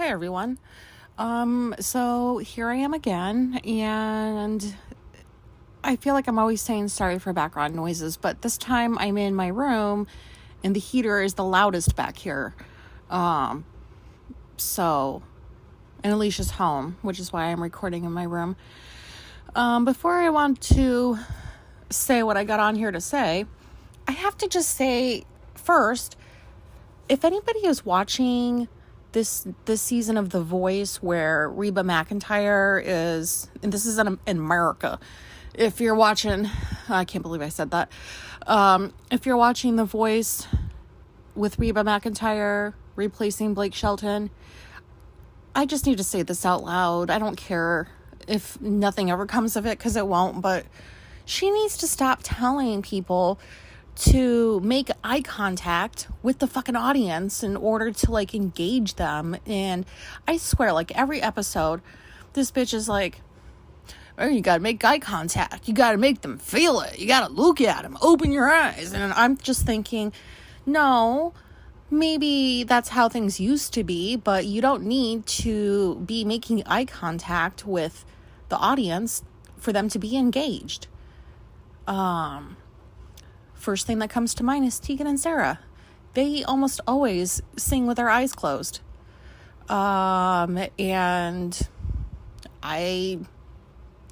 Hey everyone. So here I am again, and I feel like I'm always saying sorry for background noises, but this time I'm in my room and the heater is the loudest back here. And Alicia's home, which is why I'm recording in my room. Before I want to say what I got on here to say, I have to just say first, if anybody is watching this season of The Voice where Reba McEntire is, and this is in America, if you're watching, I can't believe I said that, if you're watching The Voice with Reba McEntire replacing Blake Shelton, I just need to say this out loud. I don't care if nothing ever comes of it, because it won't, but she needs to stop telling people to make eye contact with the fucking audience in order to engage them. And I swear, every episode, this bitch is like, oh, you gotta make eye contact, you gotta make them feel it, you gotta look at them, open your eyes. And I'm just thinking, no, maybe that's how things used to be, but you don't need to be making eye contact with the audience for them to be engaged. First thing that comes to mind is Tegan and Sarah. They almost always sing with their eyes closed. And I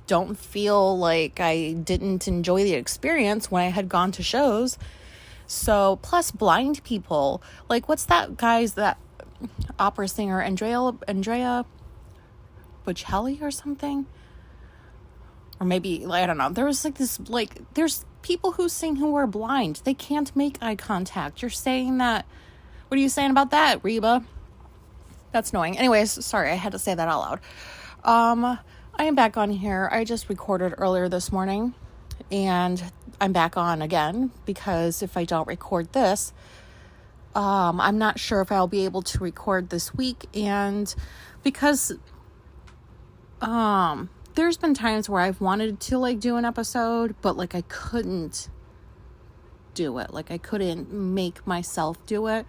don't feel like I didn't enjoy the experience when I had gone to shows. So, plus blind people. What's that that opera singer, Andrea Bocelli or something? Or maybe, I don't know. There was there's people who sing who are blind. They can't make eye contact. You're saying that. What are you saying about that, Reba? That's annoying. Anyways, sorry, I had to say that out loud. I am back on here. I just recorded earlier this morning, and I'm back on again because if I don't record this, I'm not sure if I'll be able to record this week, and because there's been times where I've wanted to do an episode, but I couldn't do it. I couldn't make myself do it.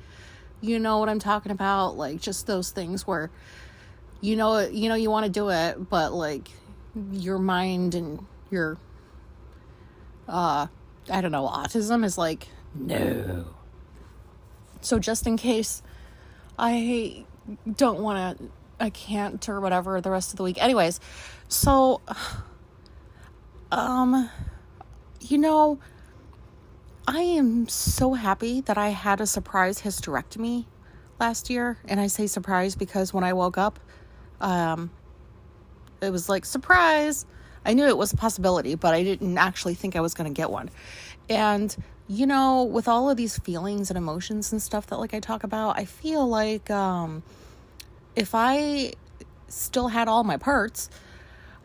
You know what I'm talking about? Just those things where you want to do it, but your mind and your I don't know, autism is no. So just in case I can't or whatever the rest of the week. Anyways, so, I am so happy that I had a surprise hysterectomy last year. And I say surprise because when I woke up, it was surprise. I knew it was a possibility, but I didn't actually think I was going to get one. And, with all of these feelings and emotions and stuff that I talk about, I feel if I still had all my parts,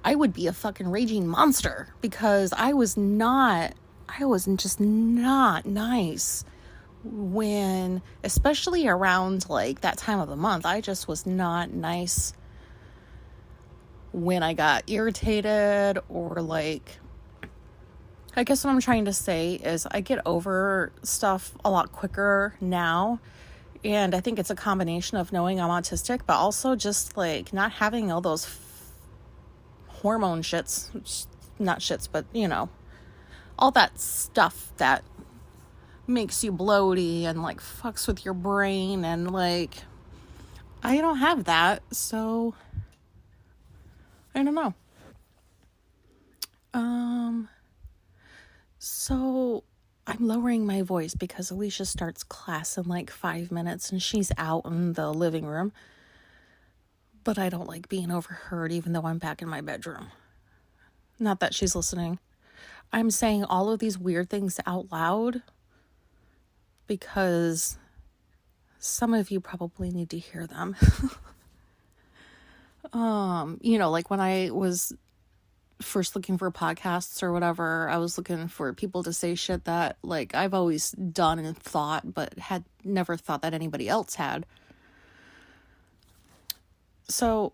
I would be a fucking raging monster, because I was just not nice when, especially around that time of the month. I just was not nice when I got irritated or I guess what I'm trying to say is I get over stuff a lot quicker now. And I think it's a combination of knowing I'm autistic, but also just not having all those hormone shits, not shits, but all that stuff that makes you bloaty and fucks with your brain. And I don't have that. So I don't know. So I'm lowering my voice because Alicia starts class in 5 minutes and she's out in the living room. But I don't like being overheard, even though I'm back in my bedroom. Not that she's listening. I'm saying all of these weird things out loud because some of you probably need to hear them. When I was first looking for podcasts or whatever, I was looking for people to say shit that I've always done and thought, but had never thought that anybody else had. So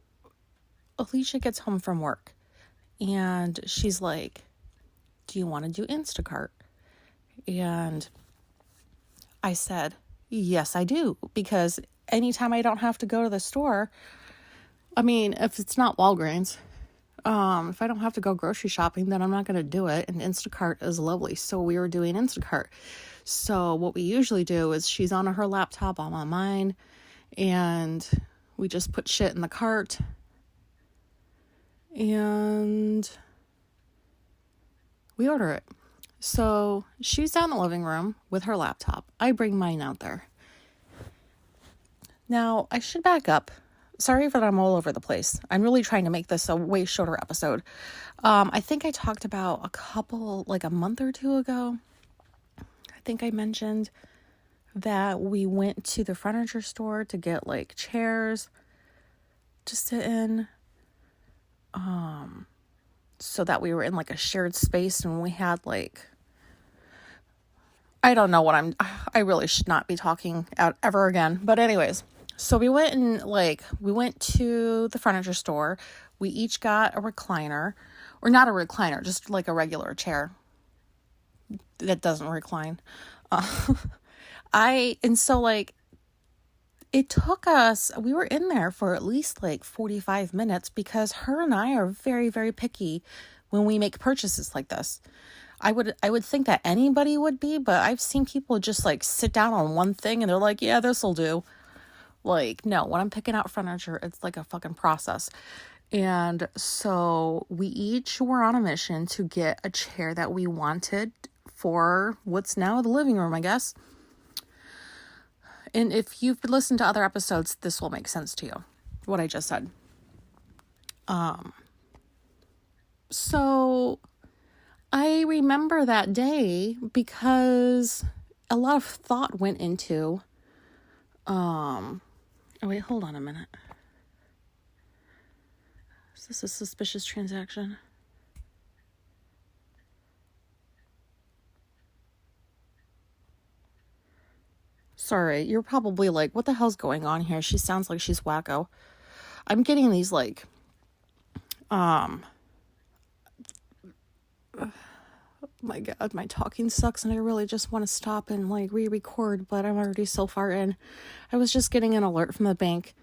Alicia gets home from work and she's like, do you want to do Instacart? And I said, yes, I do. Because anytime I don't have to go to the store, I mean, if it's not Walgreens, if I don't have to go grocery shopping, then I'm not going to do it. And Instacart is lovely. So we were doing Instacart. So what we usually do is she's on her laptop, I'm on mine, and we just put shit in the cart. And we order it. So she's down in the living room with her laptop. I bring mine out there. Now, I should back up. Sorry that I'm all over the place. I'm really trying to make this a way shorter episode. I think I talked about a month or two ago. I think I mentioned that we went to the furniture store to get like chairs to sit in. So that we were in like a shared space and we had like, I don't know what I really should not be talking out ever again. But anyways, so we went to the furniture store. We each got a recliner, or not a recliner, just like a regular chair that doesn't recline. It took us, we were in there for at least like 45 minutes because her and I are very, very picky when we make purchases like this. I would think that anybody would be, but I've seen people just like sit down on one thing and they're like, yeah, this'll do. Like, no, when I'm picking out furniture, it's like a fucking process. And so we each were on a mission to get a chair that we wanted for what's now the living room, I guess. And if you've listened to other episodes, this will make sense to you, what I just said. So I remember that day because a lot of thought went into, oh wait, hold on a minute. Is this a suspicious transaction? Sorry, you're probably like, what the hell's going on here? She sounds like she's wacko. I'm getting these like, my God, my talking sucks and I really just want to stop and like re-record, but I'm already so far in. I was just getting an alert from the bank.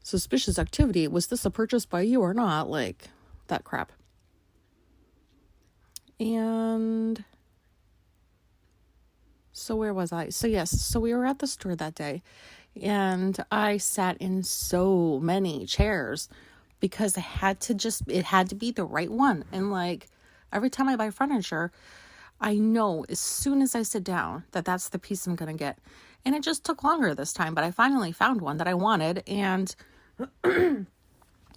Suspicious activity. Was this a purchase by you or not? Like that crap. And so where was I? So yes, so we were at the store that day and I sat in so many chairs because it had to be the right one. And like every time I buy furniture, I know as soon as I sit down that that's the piece I'm going to get. And it just took longer this time, but I finally found one that I wanted. And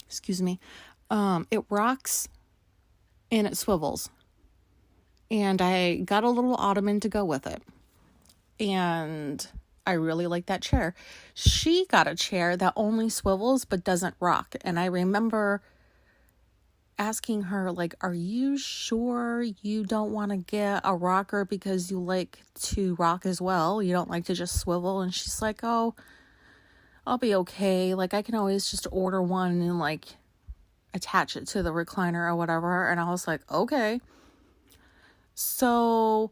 excuse me, it rocks and it swivels. And I got a little ottoman to go with it. And I really like that chair. She got a chair that only swivels but doesn't rock. And I remember asking her, like, are you sure you don't want to get a rocker because you like to rock as well? You don't like to just swivel? And she's like, oh, I'll be okay. Like, I can always just order one and like attach it to the recliner or whatever. And I was like, okay. So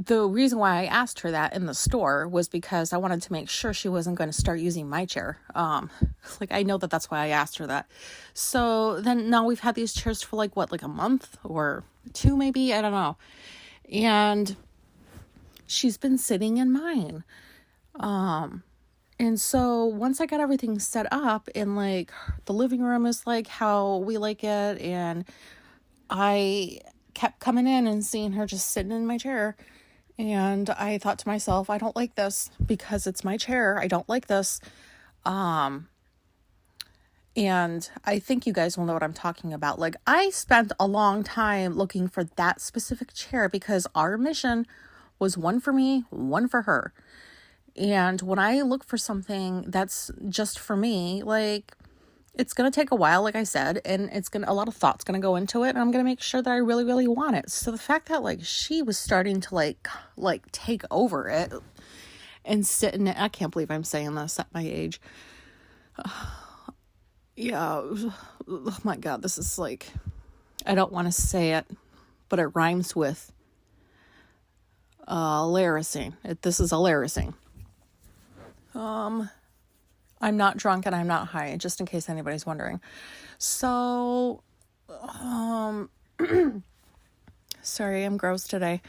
the reason why I asked her that in the store was because I wanted to make sure she wasn't going to start using my chair. Like I know that that's why I asked her that. So then now we've had these chairs for like a month or two, maybe, I don't know. And she's been sitting in mine. And so once I got everything set up and like the living room is like how we like it. And I kept coming in and seeing her just sitting in my chair. And I thought to myself, I don't like this because it's my chair. I don't like this. And I think you guys will know what I'm talking about. Like I spent a long time looking for that specific chair because our mission was one for me, one for her. And when I look for something that's just for me, like it's going to take a while, like I said, and a lot of thought's going to go into it. And I'm going to make sure that I really, really want it. So the fact that like she was starting to like take over it and sit in it. I can't believe I'm saying this at my age. Yeah. Oh my God. This is like, I don't want to say it, but it rhymes with, Laracine. This is a Laracine. I'm not drunk and I'm not high, just in case anybody's wondering. So, sorry, I'm gross today.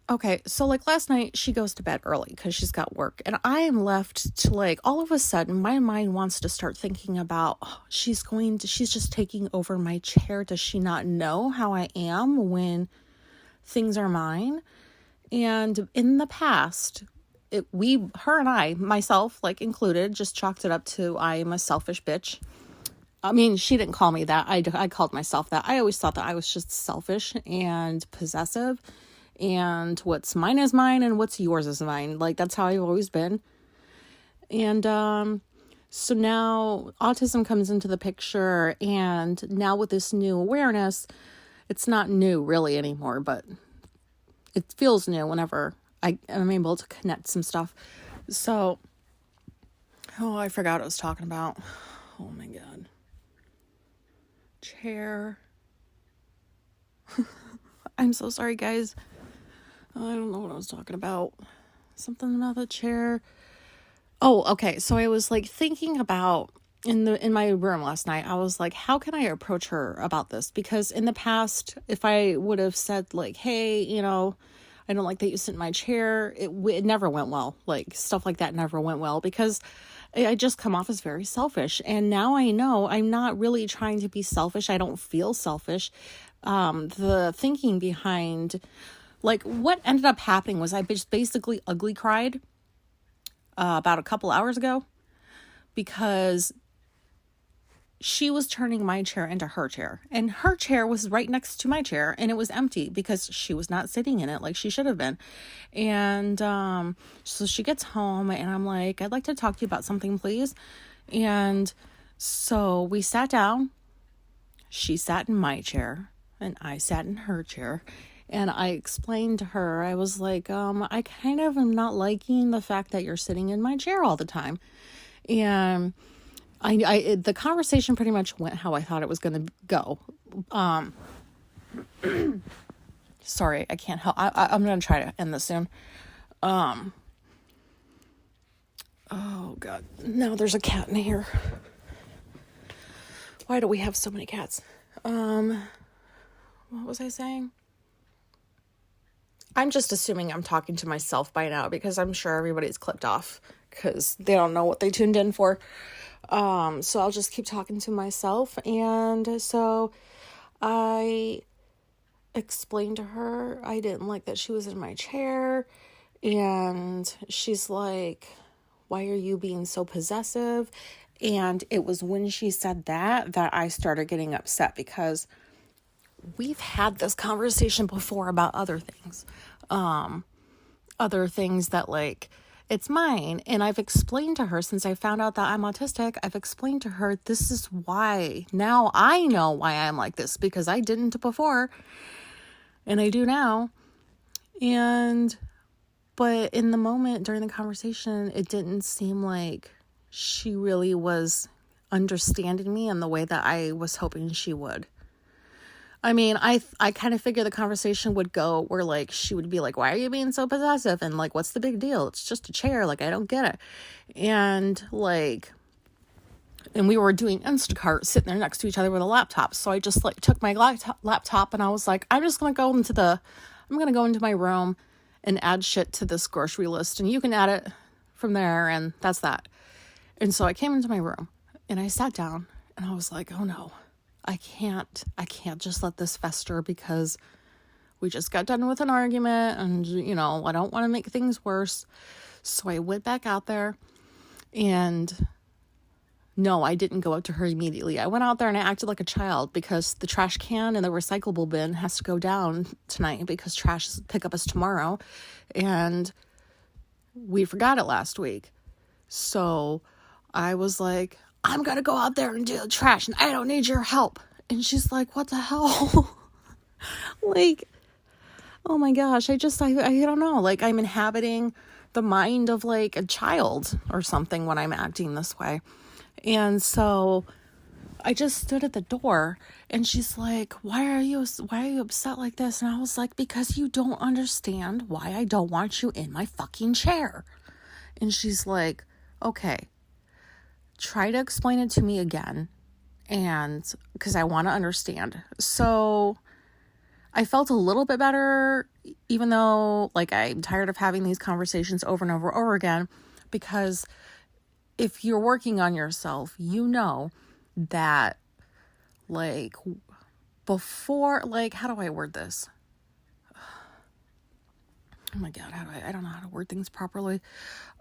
Okay, so like last night, she goes to bed early because she's got work. And I am left to like, all of a sudden, my mind wants to start thinking about, she's just taking over my chair. Does she not know how I am when things are mine? And in the past, her and I, myself, like included, just chalked it up to I'm a selfish bitch. I mean, she didn't call me that. I called myself that. I always thought that I was just selfish and possessive. And what's mine is mine and what's yours is mine. Like, that's how I've always been. And so now autism comes into the picture. And now with this new awareness, it's not new really anymore, but it feels new whenever I'm able to connect some stuff. So, I forgot what I was talking about. Oh my God. Chair. I'm so sorry, guys. I don't know what I was talking about. Something about the chair. Oh, okay. So I was like thinking about in my room last night, I was like, how can I approach her about this? Because in the past, if I would have said like, hey, I don't like that you sit in my chair, it never went well. Like stuff like that never went well because I just come off as very selfish. And now I know I'm not really trying to be selfish. I don't feel selfish. The thinking behind like what ended up happening was I just basically ugly cried about a couple hours ago because she was turning my chair into her chair, and her chair was right next to my chair and it was empty because she was not sitting in it like she should have been. And so she gets home and I'm like, I'd like to talk to you about something, please. And so we sat down. She sat in my chair and I sat in her chair. And I explained to her, I was like, I kind of am not liking the fact that you're sitting in my chair all the time. And the conversation pretty much went how I thought it was going to go. Sorry, I can't help. I'm going to try to end this soon. Oh God. Now there's a cat in here. Why do we have so many cats? What was I saying? I'm just assuming I'm talking to myself by now because I'm sure everybody's clipped off because they don't know what they tuned in for. So I'll just keep talking to myself. And so I explained to her I didn't like that she was in my chair. And she's like, why are you being so possessive? And it was when she said that I started getting upset because we've had this conversation before about other things that like, it's mine. And I've explained to her since I found out that I'm autistic, I've explained to her, this is why. Now I know why I'm like this because I didn't before and I do now. But in the moment during the conversation, it didn't seem like she really was understanding me in the way that I was hoping she would. I mean, I kind of figured the conversation would go where, like, she would be like, why are you being so possessive? And, like, what's the big deal? It's just a chair. Like, I don't get it. And, like, and we were doing Instacart sitting there next to each other with a laptop. So I just, like, took my laptop and I was like, I'm going to go into my room and add shit to this grocery list. And you can add it from there. And that's that. And so I came into my room and I sat down and I was like, oh, no. I can't just let this fester because we just got done with an argument and, I don't want to make things worse. So I went back out there and no, I didn't go up to her immediately. I went out there and I acted like a child because the trash can and the recyclable bin has to go down tonight because trash pickup is tomorrow. And we forgot it last week. So I was like, I'm going to go out there and do the trash and I don't need your help. And she's like, what the hell? Like, oh my gosh, I don't know. Like I'm inhabiting the mind of like a child or something when I'm acting this way. And so I just stood at the door and she's like, why are you upset like this? And I was like, because you don't understand why I don't want you in my fucking chair. And she's like, okay, try to explain it to me again. And because I want to understand. So I felt a little bit better, even though like I'm tired of having these conversations over and over and over again, because if you're working on yourself, you know that like before, like, how do I word this? Oh my God, I don't know how to word things properly.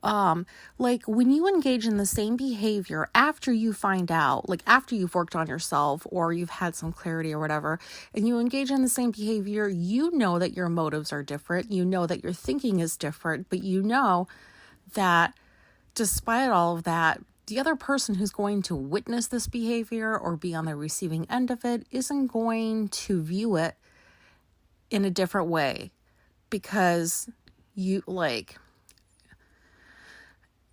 Like when you engage in the same behavior after you find out, like after you've worked on yourself or you've had some clarity or whatever, and you engage in the same behavior, you know that your motives are different. You know that your thinking is different, but you know that despite all of that, the other person who's going to witness this behavior or be on the receiving end of it isn't going to view it in a different way. Because you like,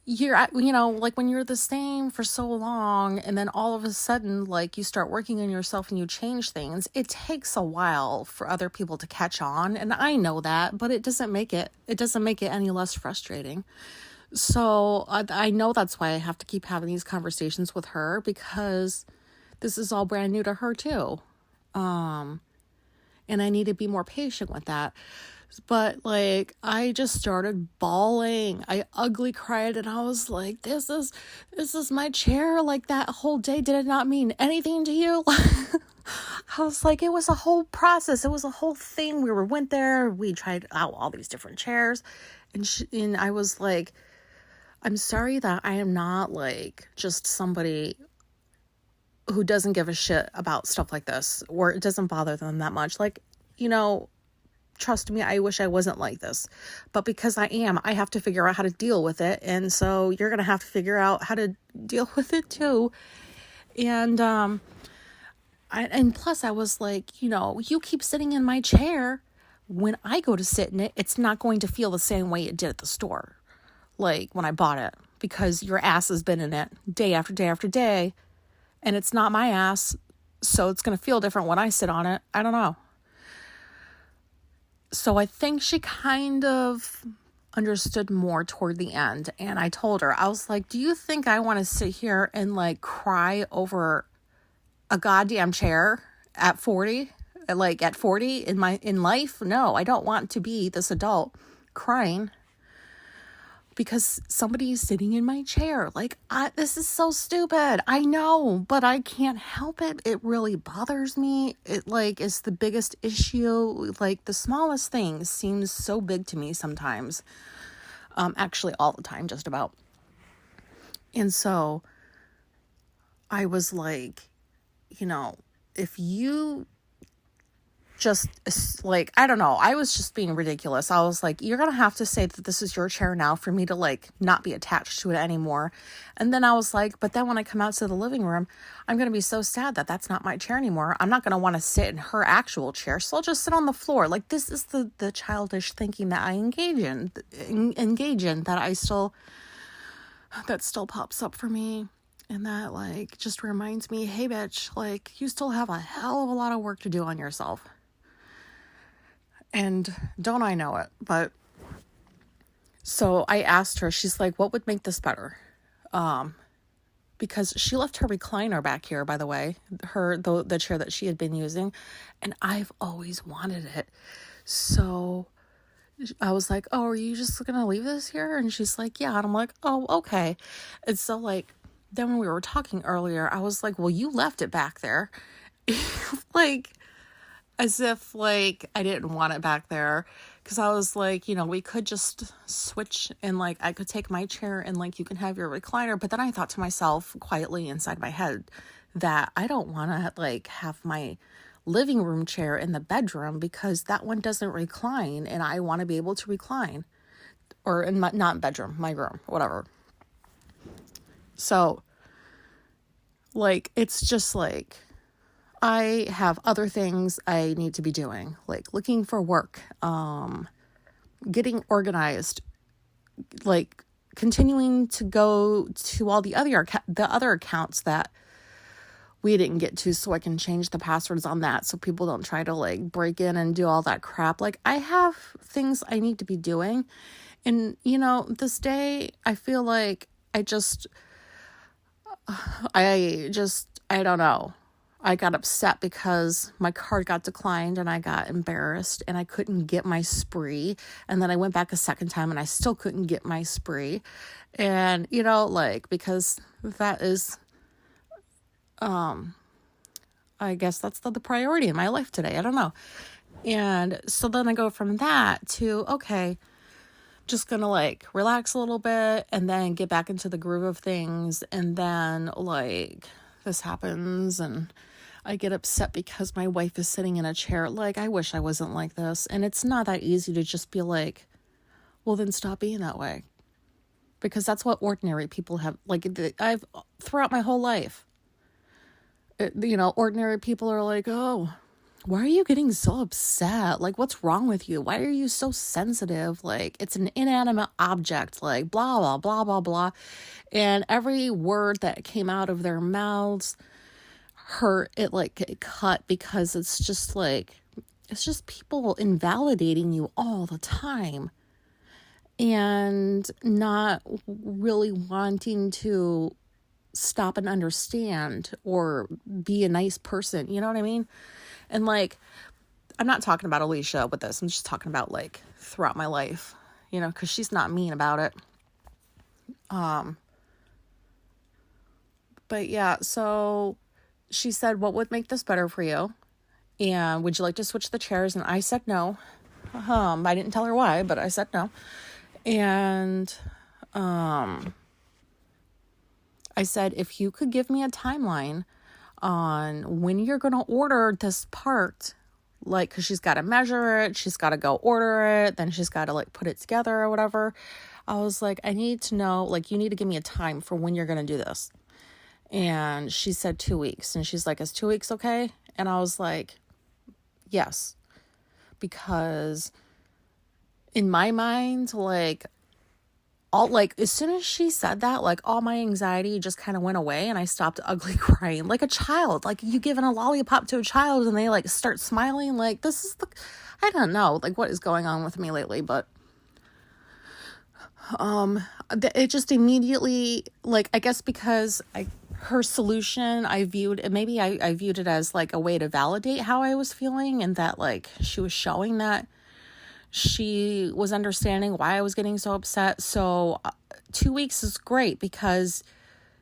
you're, you know, like when you're the same for so long and then all of a sudden, like you start working on yourself and you change things, it takes a while for other people to catch on. And I know that, but it doesn't make it any less frustrating. So I know that's why I have to keep having these conversations with her, because this is all brand new to her too. And I need to be more patient with that. But like, I just started bawling. I ugly cried and I was like, this is my chair. Like that whole day, did it not mean anything to you? I was like, it was a whole process. It was a whole thing. Went there, we tried out all these different chairs, and I was like, I'm sorry that I am not like just somebody who doesn't give a shit about stuff like this, or it doesn't bother them that much. Like, you know, trust me, I wish I wasn't like this, but because I am, I have to figure out how to deal with it. And so you're going to have to figure out how to deal with it too. And, and plus I was like, you know, you keep sitting in my chair. When I go to sit in it, it's not going to feel the same way it did at the store. Like when I bought it, because your ass has been in it day after day after day, and it's not my ass. So it's going to feel different when I sit on it. I don't know. So I think she kind of understood more toward the end. And I told her, I was like, do you think I want to sit here and like cry over a goddamn chair at 40? Like at 40 in life? No, I don't want to be this adult crying because somebody is sitting in my chair. Like, this is so stupid. I know, but I can't help it. It really bothers me. It like is the biggest issue. Like the smallest thing seems so big to me sometimes. Actually all the time, just about. And so I was like, you know, if you just like, I don't know, I was just being ridiculous. I was like, you're gonna have to say that this is your chair now for me to like not be attached to it anymore. And then I was like, but then when I come out to the living room, I'm gonna be so sad that that's not my chair anymore. I'm not gonna want to sit in her actual chair, so I'll just sit on the floor. Like, this is the childish thinking that I engage in that still pops up for me. And that like just reminds me, hey bitch, like you still have a hell of a lot of work to do on yourself. And don't I know it? But so I asked her, she's like, what would make this better? Because she left her recliner back here, by the way, the chair that she had been using, and I've always wanted it. So I was like, oh, are you just going to leave this here? And she's like, yeah. And I'm like, oh, okay. And so like, then when we were talking earlier, I was like, well, you left it back there. Like, as if like I didn't want it back there, because I was like, you know, we could just switch and like I could take my chair and like you can have your recliner. But then I thought to myself quietly inside my head that I don't want to like have my living room chair in the bedroom, because that one doesn't recline and I want to be able to recline, or in my, not bedroom, my room, whatever. So like, it's just like, I have other things I need to be doing, like looking for work, getting organized, like continuing to go to all the other accounts that we didn't get to, so I can change the passwords on that so people don't try to like break in and do all that crap. Like, I have things I need to be doing. And, you know, this day, I feel like I don't know. I got upset because my card got declined and I got embarrassed and I couldn't get my spree. And then I went back a second time and I still couldn't get my spree. And, you know, like, because that is, I guess that's the priority in my life today. I don't know. And so then I go from that to, okay, just gonna like relax a little bit and then get back into the groove of things. And then like this happens and I get upset because my wife is sitting in a chair. Like, I wish I wasn't like this. And it's not that easy to just be like, well, then stop being that way. Because that's what ordinary people have. Like, I've throughout my whole life, you know, ordinary people are like, oh, why are you getting so upset? Like, what's wrong with you? Why are you so sensitive? Like, it's an inanimate object, like blah, blah, blah, blah, blah. And every word that came out of their mouths hurt. It cut, because it's just people invalidating you all the time and not really wanting to stop and understand or be a nice person. You know what I mean? And like, I'm not talking about Alicia with this. I'm just talking about like throughout my life, you know, because she's not mean about it. But yeah, so she said, what would make this better for you? And would you like to switch the chairs? And I said no. I didn't tell her why, but I said no. And I said, if you could give me a timeline on when you're going to order this part, like, because she's got to measure it, she's got to go order it, then she's got to like put it together or whatever. I was like, I need to know, like, you need to give me a time for when you're going to do this. And she said 2 weeks. And she's like, is 2 weeks okay? And I was like, yes. Because in my mind, like, as soon as she said that, like, all my anxiety just kind of went away and I stopped ugly crying like a child. Like, you giving a lollipop to a child and they like start smiling. Like, I don't know, like, what is going on with me lately, but it just immediately, like, I guess because her solution, I viewed it as like a way to validate how I was feeling, and that like she was showing that she was understanding why I was getting so upset. So 2 weeks is great because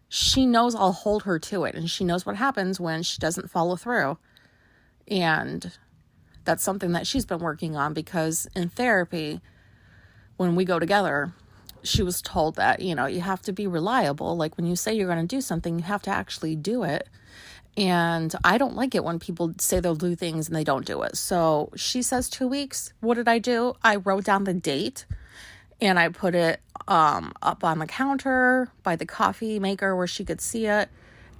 she knows I'll hold her to it, and she knows what happens when she doesn't follow through. And that's something that she's been working on, because in therapy, when we go together, she was told that, you know, you have to be reliable. Like, when you say you're going to do something, you have to actually do it. And I don't like it when people say they'll do things and they don't do it. So she says 2 weeks. What did I do? I wrote down the date and I put it up on the counter by the coffee maker where she could see it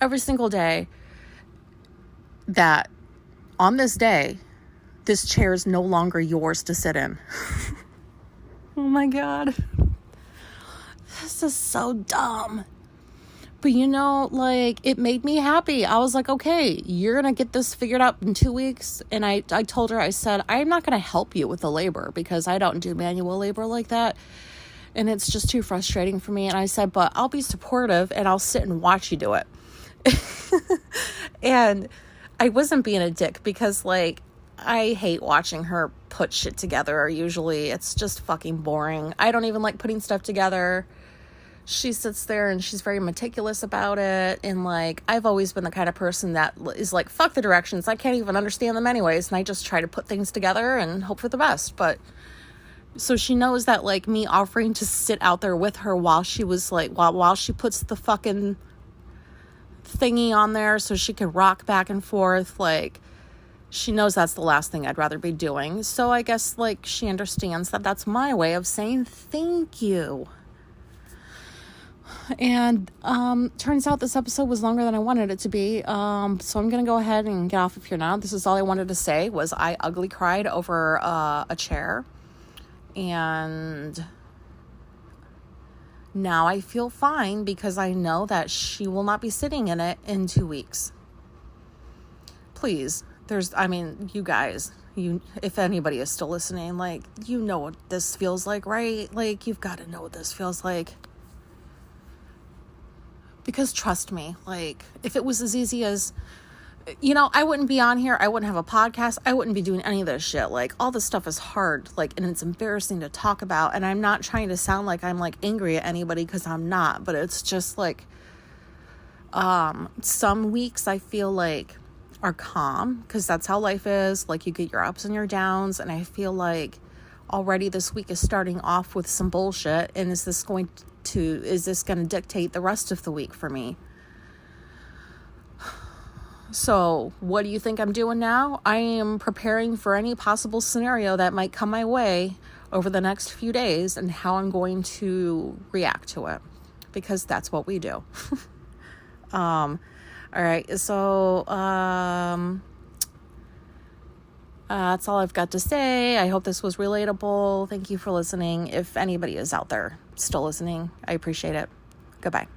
every single day, that on this day, this chair is no longer yours to sit in. Oh my God. This is so dumb. But, you know, like, it made me happy. I was like, okay, you're going to get this figured out in 2 weeks. And I told her, I said, I'm not going to help you with the labor because I don't do manual labor like that. And it's just too frustrating for me. And I said, but I'll be supportive and I'll sit and watch you do it. And I wasn't being a dick because, like, I hate watching her put shit together. Usually it's just fucking boring. I don't even like putting stuff together. She sits there and she's very meticulous about it. And like, I've always been the kind of person that is like, fuck the directions. I can't even understand them anyways. And I just try to put things together and hope for the best. But so she knows that, like, me offering to sit out there with her while she was like, while she puts the fucking thingy on there so she can rock back and forth, like, she knows that's the last thing I'd rather be doing. So I guess, like, she understands that that's my way of saying thank you. And turns out this episode was longer than I wanted it to be. So I'm going to go ahead and get off of here now. This is all I wanted to say, was I ugly cried over a chair. And now I feel fine because I know that she will not be sitting in it in 2 weeks. please, you guys, if anybody is still listening, like, you know what this feels like, right? Like, you've got to know what this feels like. Because trust me, like, if it was as easy as, I wouldn't be on here. I wouldn't have a podcast. I wouldn't be doing any of this shit. Like, all this stuff is hard, like, and it's embarrassing to talk about. And I'm not trying to sound like I'm, like, angry at anybody, because I'm not. But it's just, like, some weeks I feel like are calm, because that's how life is. Like, you get your ups and your downs. And I feel like already this week is starting off with some bullshit. And is this going to dictate the rest of the week for me? So what do you think I'm doing now? I am preparing for any possible scenario that might come my way over the next few days and how I'm going to react to it, because that's what we do. All right. So, that's all I've got to say. I hope this was relatable. Thank you for listening. If anybody is out there still listening, I appreciate it. Goodbye.